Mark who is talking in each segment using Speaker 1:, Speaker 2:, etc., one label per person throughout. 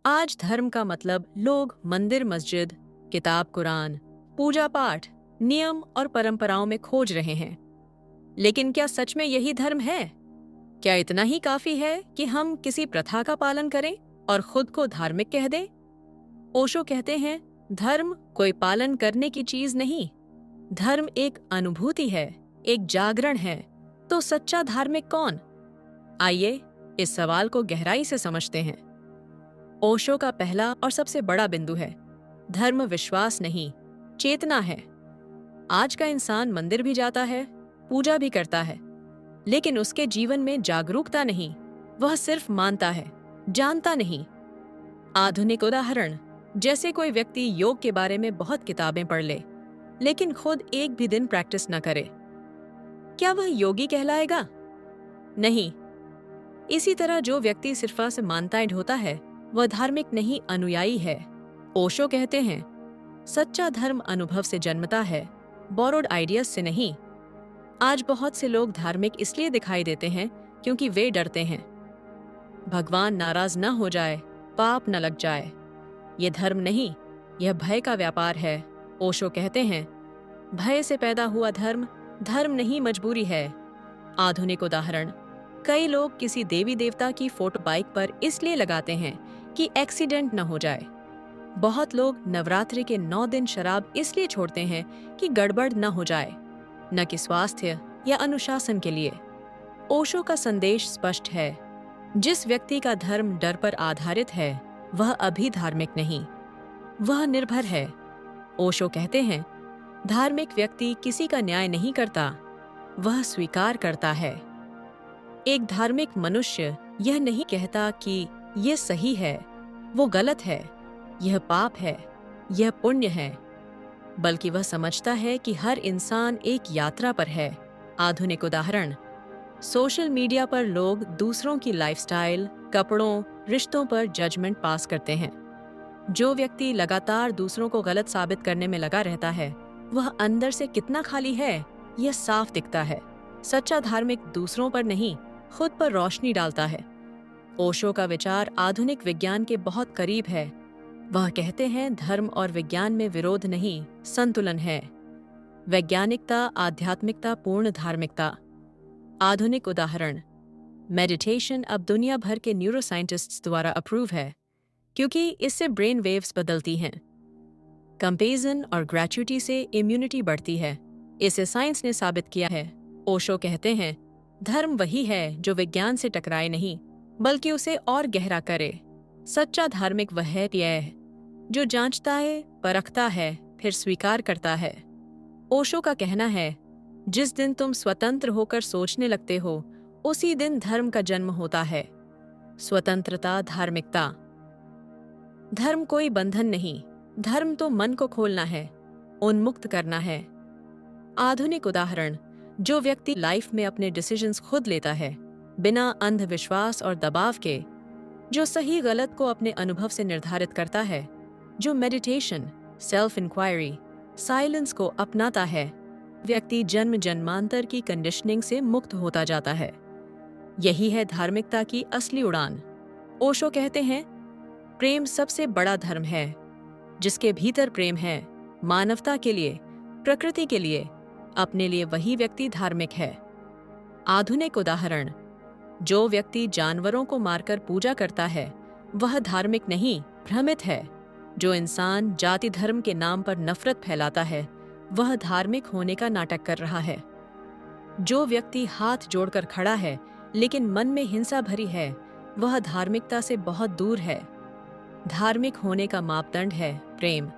Speaker 1: आज धर्म का मतलब लोग मंदिर मस्जिद, किताब कुरान, पूजा पाठ, नियम और परंपराओं में खोज रहे हैं। लेकिन क्या सच में यही धर्म है? क्या इतना ही काफी है कि हम किसी प्रथा का पालन करें और खुद को धार्मिक कह दें? ओशो कहते हैं, धर्म कोई पालन करने की चीज नहीं। धर्म एक अनुभूति है, एक जागरण है। तो सच्चा धार्मिक कौन? आइए इस सवाल को गहराई से समझते हैं। ओशो का पहला और सबसे बड़ा बिंदु है, धर्म विश्वास नहीं, चेतना है। आज का इंसान मंदिर भी जाता है, पूजा भी करता है, लेकिन उसके जीवन में जागरूकता नहीं। वह सिर्फ मानता है, जानता नहीं। आधुनिक उदाहरण, जैसे कोई व्यक्ति योग के बारे में बहुत किताबें पढ़ ले, लेकिन खुद एक भी दिन प्रैक्टिस न करे, क्या वह योगी कहलाएगा? नहीं। इसी तरह जो व्यक्ति सिर्फ से मान्यताएं ढोता है, वह धार्मिक नहीं, अनुयायी है। ओशो कहते हैं, सच्चा धर्म अनुभव से जन्मता है, बोरोड आइडियाज से नहीं। आज बहुत से लोग धार्मिक इसलिए दिखाई देते हैं क्योंकि वे डरते हैं, भगवान नाराज न हो जाए, पाप न लग जाए। ये धर्म नहीं, यह भय का व्यापार है। ओशो कहते हैं, भय से पैदा हुआ धर्म धर्म नहीं, मजबूरी है। आधुनिक उदाहरण, कई लोग किसी देवी देवता की फोटो बाइक पर इसलिए लगाते हैं कि एक्सीडेंट न हो जाए। बहुत लोग नवरात्रि के 9 दिन शराब इसलिए छोड़ते हैं कि गड़बड़ न हो जाए, न कि स्वास्थ्य या अनुशासन के लिए। ओशो का संदेश स्पष्ट है, जिस व्यक्ति का धर्म डर पर आधारित है, वह अभी धार्मिक नहीं, वह निर्भर है। ओशो कहते हैं, धार्मिक व्यक्ति किसी का न्याय नहीं करता, वह स्वीकार करता है। एक धार्मिक मनुष्य यह नहीं कहता कि यह सही है, वो गलत है, यह पाप है, यह पुण्य है, बल्कि वह समझता है कि हर इंसान एक यात्रा पर है। आधुनिक उदाहरण, सोशल मीडिया पर लोग दूसरों की लाइफस्टाइल, कपड़ों, रिश्तों पर जजमेंट पास करते हैं। जो व्यक्ति लगातार दूसरों को गलत साबित करने में लगा रहता है, वह अंदर से कितना खाली है, यह साफ दिखता है। सच्चा धार्मिक दूसरों पर नहीं, खुद पर रोशनी डालता है। ओशो का विचार आधुनिक विज्ञान के बहुत करीब है। वह कहते हैं, धर्म और विज्ञान में विरोध नहीं, संतुलन है। वैज्ञानिकता, आध्यात्मिकता, पूर्ण धार्मिकता। आधुनिक उदाहरण, मेडिटेशन अब दुनिया भर के न्यूरोसाइंटिस्ट्स द्वारा अप्रूव है, क्योंकि इससे ब्रेन वेव्स बदलती हैं। कंपेरिजन और ग्रेच्युटी से इम्यूनिटी बढ़ती है, इसे साइंस ने साबित किया है। ओशो कहते हैं, धर्म वही है जो विज्ञान से टकराए नहीं, बल्कि उसे और गहरा करे। सच्चा धार्मिक वह है जो जांचता है, परखता है, फिर स्वीकार करता है। ओशो का कहना है, जिस दिन तुम स्वतंत्र होकर सोचने लगते हो, उसी दिन धर्म का जन्म होता है। स्वतंत्रता, धार्मिकता। धर्म कोई बंधन नहीं, धर्म तो मन को खोलना है, उन्मुक्त करना है। आधुनिक उदाहरण, जो व्यक्ति लाइफ में अपने डिसीजंस खुद लेता है, बिना अंधविश्वास और दबाव के, जो सही गलत को अपने अनुभव से निर्धारित करता है, जो मेडिटेशन, सेल्फ इंक्वायरी, साइलेंस को अपनाता है, व्यक्ति जन्म जन्मांतर की कंडीशनिंग से मुक्त होता जाता है। यही है धार्मिकता की असली उड़ान। ओशो कहते हैं, प्रेम सबसे बड़ा धर्म है। जिसके भीतर प्रेम है, मानवता के लिए, प्रकृति के लिए, अपने लिए, वही व्यक्ति धार्मिक है। आधुनिक उदाहरण, जो व्यक्ति जानवरों को मारकर पूजा करता है, वह धार्मिक नहीं, भ्रमित है। जो इंसान जाति धर्म के नाम पर नफरत फैलाता है, वह धार्मिक होने का नाटक कर रहा है। जो व्यक्ति हाथ जोड़कर खड़ा है लेकिन मन में हिंसा भरी है, वह धार्मिकता से बहुत दूर है। धार्मिक होने का मापदंड है प्रेम।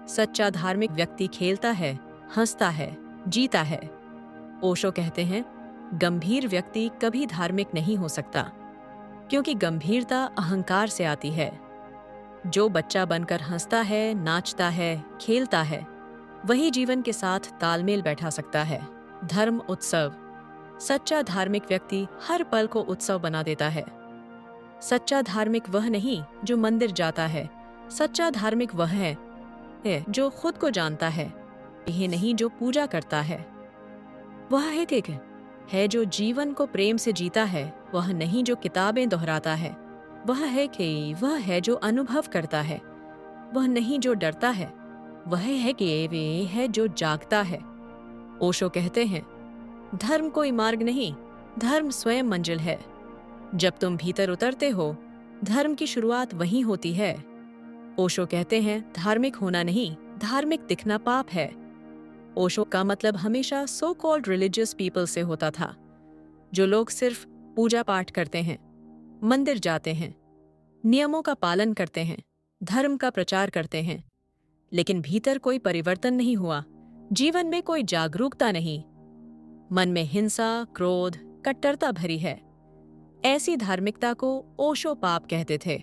Speaker 1: सच्चा धार्मिक व्यक्ति खेलता है, हंसता है, जीता है। ओशो कहते हैं, गंभीर व्यक्ति कभी धार्मिक नहीं हो सकता, क्योंकि गंभीरता अहंकार से आती है। जो बच्चा बनकर हंसता है, नाचता है, खेलता है, वही जीवन के साथ तालमेल बैठा सकता है। धर्म उत्सव। सच्चा धार्मिक व्यक्ति हर पल को उत्सव बना देता है। सच्चा धार्मिक वह नहीं जो मंदिर जाता है, सच्चा धार्मिक वह है जो खुद को जानता है, यह नहीं जो पूजा करता है। वह है जो जीवन को प्रेम से जीता है, वह नहीं जो किताबें दोहराता है। वह है जो अनुभव करता है, वह नहीं जो डरता है। वह है कि वे है जो जागता है। ओशो कहते हैं, धर्म कोई मार्ग नहीं, धर्म स्वयं मंजिल है। जब तुम भीतर उतरते हो, धर्म की शुरुआत वहीं होती है। ओशो कहते हैं, धार्मिक होना नहीं, धार्मिक दिखना पाप है। ओशो का मतलब हमेशा सो कॉल्ड रिलीजियस पीपल से होता था, जो लोग सिर्फ पूजा पाठ करते हैं, मंदिर जाते हैं, नियमों का पालन करते हैं, धर्म का प्रचार करते हैं, लेकिन भीतर कोई परिवर्तन नहीं हुआ, जीवन में कोई जागरूकता नहीं, मन में हिंसा, क्रोध, कट्टरता भरी है। ऐसी धार्मिकता को ओशो पाप कहते थे।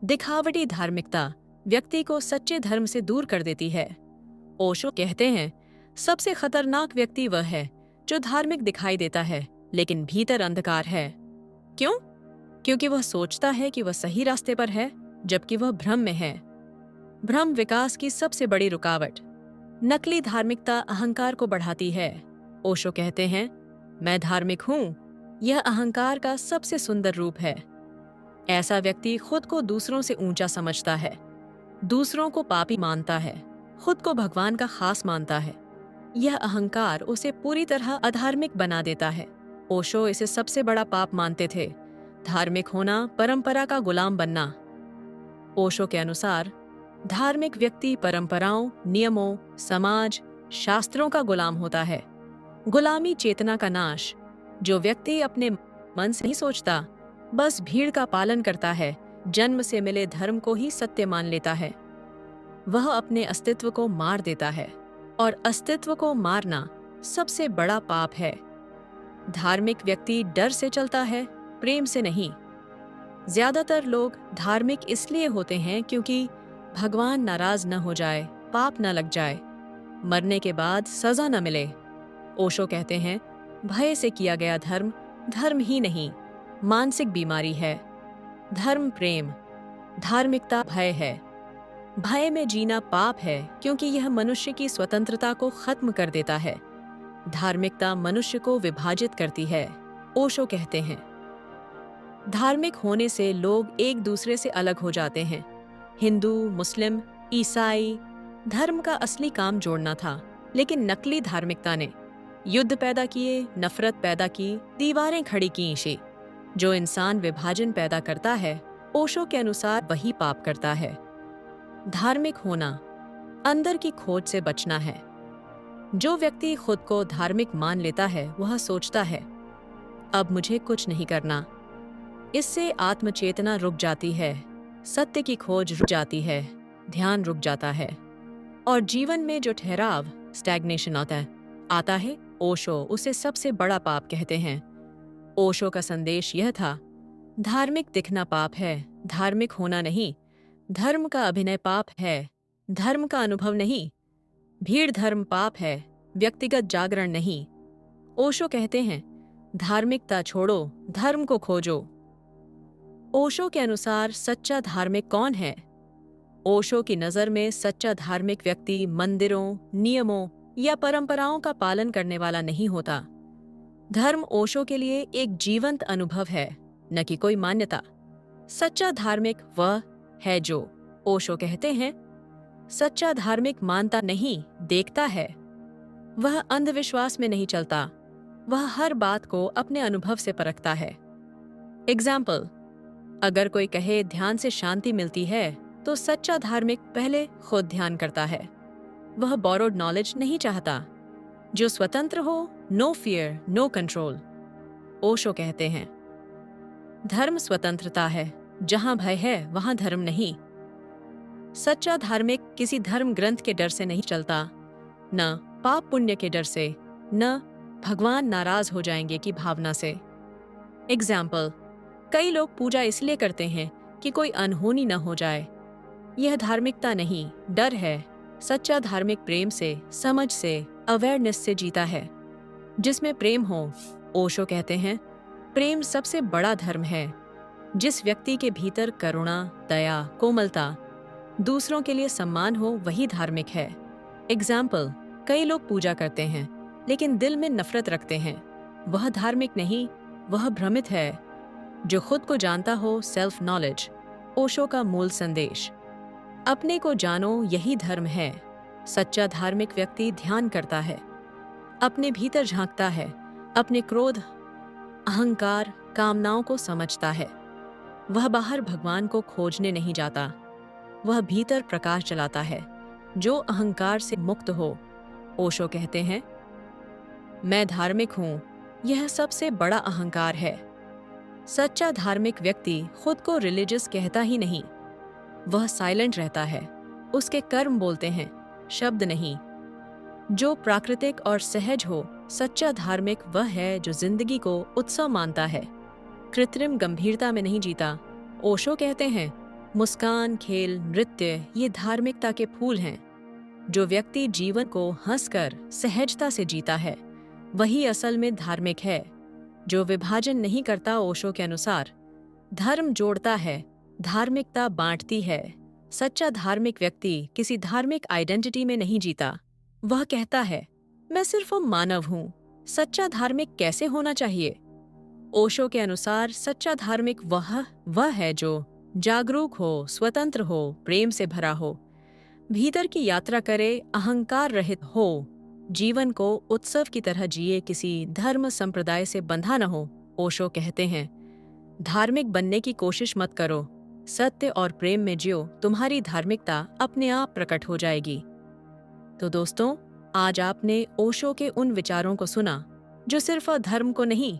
Speaker 1: दिखावटी धार्मिकता व्यक्ति को सच्चे धर्म से दूर कर देती है। ओशो कहते हैं, सबसे खतरनाक व्यक्ति वह है जो धार्मिक दिखाई देता है लेकिन भीतर अंधकार है। क्यों? क्योंकि वह सोचता है कि वह सही रास्ते पर है, जबकि वह भ्रम में है। भ्रम विकास की सबसे बड़ी रुकावट। नकली धार्मिकता अहंकार को बढ़ाती है। ओशो कहते हैं, मैं धार्मिक हूं, यह अहंकार का सबसे सुंदर रूप है। ऐसा व्यक्ति खुद को दूसरों से ऊंचा समझता है, दूसरों को पापी मानता है, खुद को भगवान का खास मानता है। यह अहंकार उसे पूरी तरह अधार्मिक बना देता है। ओशो इसे सबसे बड़ा पाप मानते थे, धार्मिक होना, परंपरा का गुलाम बनना। ओशो के अनुसार धार्मिक व्यक्ति परंपराओं, नियमों, समाज, शास्त्रों का गुलाम होता है। गुलामी चेतना का नाश। जो व्यक्ति अपने मन से नहीं सोचता, बस भीड़ का पालन करता है, जन्म से मिले धर्म को ही सत्य मान लेता है, वह अपने अस्तित्व को मार देता है, और अस्तित्व को मारना सबसे बड़ा पाप है। धार्मिक व्यक्ति डर से चलता है, प्रेम से नहीं। ज्यादातर लोग धार्मिक इसलिए होते हैं क्योंकि भगवान नाराज न हो जाए, पाप न लग जाए, मरने के बाद सजा न मिले। ओशो कहते हैं, भय से किया गया धर्म धर्म ही नहीं, मानसिक बीमारी है। धर्म प्रेम, धार्मिकता भय है। भय में जीना पाप है क्योंकि यह मनुष्य की स्वतंत्रता को खत्म कर देता है। धार्मिकता मनुष्य को विभाजित करती है। ओशो कहते हैं, धार्मिक होने से लोग एक दूसरे से अलग हो जाते हैं। हिंदू, मुस्लिम, ईसाई, धर्म का असली काम जोड़ना था, लेकिन नकली धार्मिकता ने युद्ध पैदा किए, नफरत पैदा की, दीवारें खड़ी की। इसे जो इंसान विभाजन पैदा करता है, ओशो के अनुसार वही पाप करता है। धार्मिक होना अंदर की खोज से बचना है। जो व्यक्ति खुद को धार्मिक मान लेता है, वह सोचता है, अब मुझे कुछ नहीं करना। इससे आत्मचेतना रुक जाती है, सत्य की खोज रुक जाती है, ध्यान रुक जाता है, और जीवन में जो ठहराव, स्टैग्नेशन आता है, ओशो उसे सबसे बड़ा पाप कहते हैं। ओशो का संदेश यह था, धार्मिक दिखना पाप है, धार्मिक होना नहीं। धर्म का अभिनय पाप है, धर्म का अनुभव नहीं। भीड़ धर्म पाप है, व्यक्तिगत जागरण नहीं। ओशो कहते हैं, धार्मिकता छोड़ो, धर्म को खोजो। ओशो के अनुसार सच्चा धार्मिक कौन है? ओशो की नज़र में सच्चा धार्मिक व्यक्ति मंदिरों, नियमों या परंपराओं का पालन करने वाला नहीं होता। धर्म ओशो के लिए एक जीवंत अनुभव है, न कि कोई मान्यता। सच्चा धार्मिक वह है जो, ओशो कहते हैं, सच्चा धार्मिक मानता नहीं, देखता है। वह अंधविश्वास में नहीं चलता, वह हर बात को अपने अनुभव से परखता है। एग्जाम्पल, अगर कोई कहे ध्यान से शांति मिलती है, तो सच्चा धार्मिक पहले खुद ध्यान करता है। वह बोरोड नॉलेज नहीं चाहता। जो स्वतंत्र हो, no fear, no control. Osho कहते हैं, धर्म स्वतंत्रता है, जहां भय है वहां धर्म नहीं। सच्चा धार्मिक किसी धर्म ग्रंथ के डर से नहीं चलता, न पाप पुण्य के डर से, न भगवान नाराज हो जाएंगे की भावना से। एग्जाम्पल, कई लोग पूजा इसलिए करते हैं कि कोई अनहोनी न हो जाए। यह धार्मिकता नहीं, डर है। सच्चा धार्मिक प्रेम से, समझ से, अवेयरनेस से जीता है। जिसमें प्रेम हो, ओशो कहते हैं, प्रेम सबसे बड़ा धर्म है। जिस व्यक्ति के भीतर करुणा, दया, कोमलता, दूसरों के लिए सम्मान हो, वही धार्मिक है। एग्जाम्पल, कई लोग पूजा करते हैं लेकिन दिल में नफरत रखते हैं। वह धार्मिक नहीं, वह भ्रमित है। जो खुद को जानता हो, सेल्फ नॉलेज, ओशो का मूल संदेश। अपने को जानो, यही धर्म है। सच्चा धार्मिक व्यक्ति ध्यान करता है, अपने भीतर झांकता है, अपने क्रोध, अहंकार, कामनाओं को समझता है। वह बाहर भगवान को खोजने नहीं जाता, वह भीतर प्रकाश जलाता है जो अहंकार से मुक्त हो। ओशो कहते हैं, मैं धार्मिक हूं, यह सबसे बड़ा अहंकार है। सच्चा धार्मिक व्यक्ति खुद को रिलीजियस कहता ही नहीं, वह साइलेंट रहता है। उसके कर्म बोलते हैं, शब्द नहीं। जो प्राकृतिक और सहज हो, सच्चा धार्मिक वह है जो जिंदगी को उत्सव मानता है, कृत्रिम गंभीरता में नहीं जीता। ओशो कहते हैं, मुस्कान, खेल, नृत्य ये धार्मिकता के फूल हैं। जो व्यक्ति जीवन को हंसकर सहजता से जीता है, वही असल में धार्मिक है। जो विभाजन नहीं करता, ओशो के अनुसार धर्म जोड़ता है, धार्मिकता बांटती है। सच्चा धार्मिक व्यक्ति किसी धार्मिक आइडेंटिटी में नहीं जीता। वह कहता है, मैं सिर्फ मानव हूँ। सच्चा धार्मिक कैसे होना चाहिए? ओशो के अनुसार सच्चा धार्मिक वह है जो जागरूक हो, स्वतंत्र हो, प्रेम से भरा हो, भीतर की यात्रा करे, अहंकार रहित हो, जीवन को उत्सव की तरह जिए, किसी धर्म संप्रदाय से बंधा न हो। ओशो कहते हैं, धार्मिक बनने की कोशिश मत करो, सत्य और प्रेम में जियो, तुम्हारी धार्मिकता अपने आप प्रकट हो जाएगी। तो दोस्तों, आज आपने ओशो के उन विचारों को सुना जो सिर्फ धर्म को नहीं,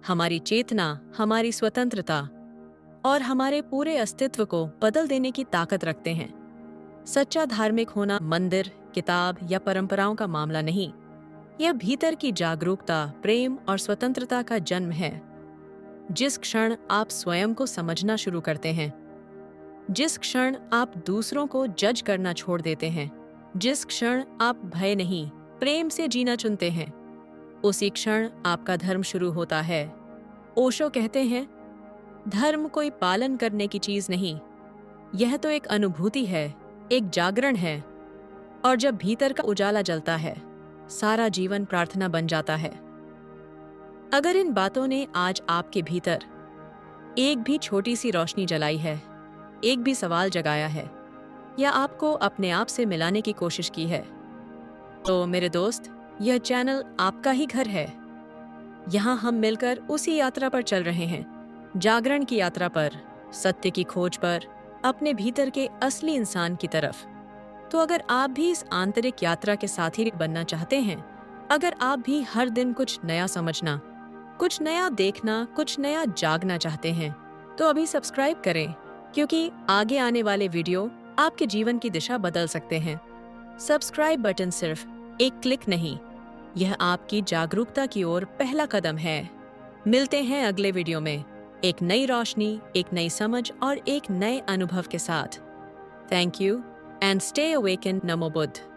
Speaker 1: हमारी चेतना, हमारी स्वतंत्रता और हमारे पूरे अस्तित्व को बदल देने की ताकत रखते हैं। सच्चा धार्मिक होना मंदिर, किताब या परंपराओं का मामला नहीं, यह भीतर की जागरूकता, प्रेम और स्वतंत्रता का जन्म है। जिस क्षण आप स्वयं को समझना शुरू करते हैं, जिस क्षण आप दूसरों को जज करना छोड़ देते हैं, जिस क्षण आप भय नहीं, प्रेम से जीना चुनते हैं, उसी क्षण आपका धर्म शुरू होता है। ओशो कहते हैं, धर्म कोई पालन करने की चीज नहीं, यह तो एक अनुभूति है, एक जागरण है। और जब भीतर का उजाला जलता है, सारा जीवन प्रार्थना बन जाता है। अगर इन बातों ने आज आपके भीतर एक भी छोटी सी रोशनी जलाई है, एक भी सवाल जगाया है, या आपको अपने आप से मिलाने की कोशिश की है, तो मेरे दोस्त, यह चैनल आपका ही घर है। यहाँ हम मिलकर उसी यात्रा पर चल रहे हैं, जागरण की यात्रा पर, सत्य की खोज पर, अपने भीतर के असली इंसान की तरफ। तो अगर आप भी इस आंतरिक यात्रा के साथी बनना चाहते हैं, अगर आप भी हर दिन कुछ नया समझना, कुछ नया देखना, कुछ नया जागना चाहते हैं, तो अभी सब्सक्राइब करें, क्योंकि आगे आने वाले वीडियो आपके जीवन की दिशा बदल सकते हैं। सब्सक्राइब बटन सिर्फ एक क्लिक नहीं, यह आपकी जागरूकता की ओर पहला कदम है। मिलते हैं अगले वीडियो में, एक नई रोशनी, एक नई समझ और एक नए अनुभव के साथ। Thank you and stay awaken. NaMo Buddha.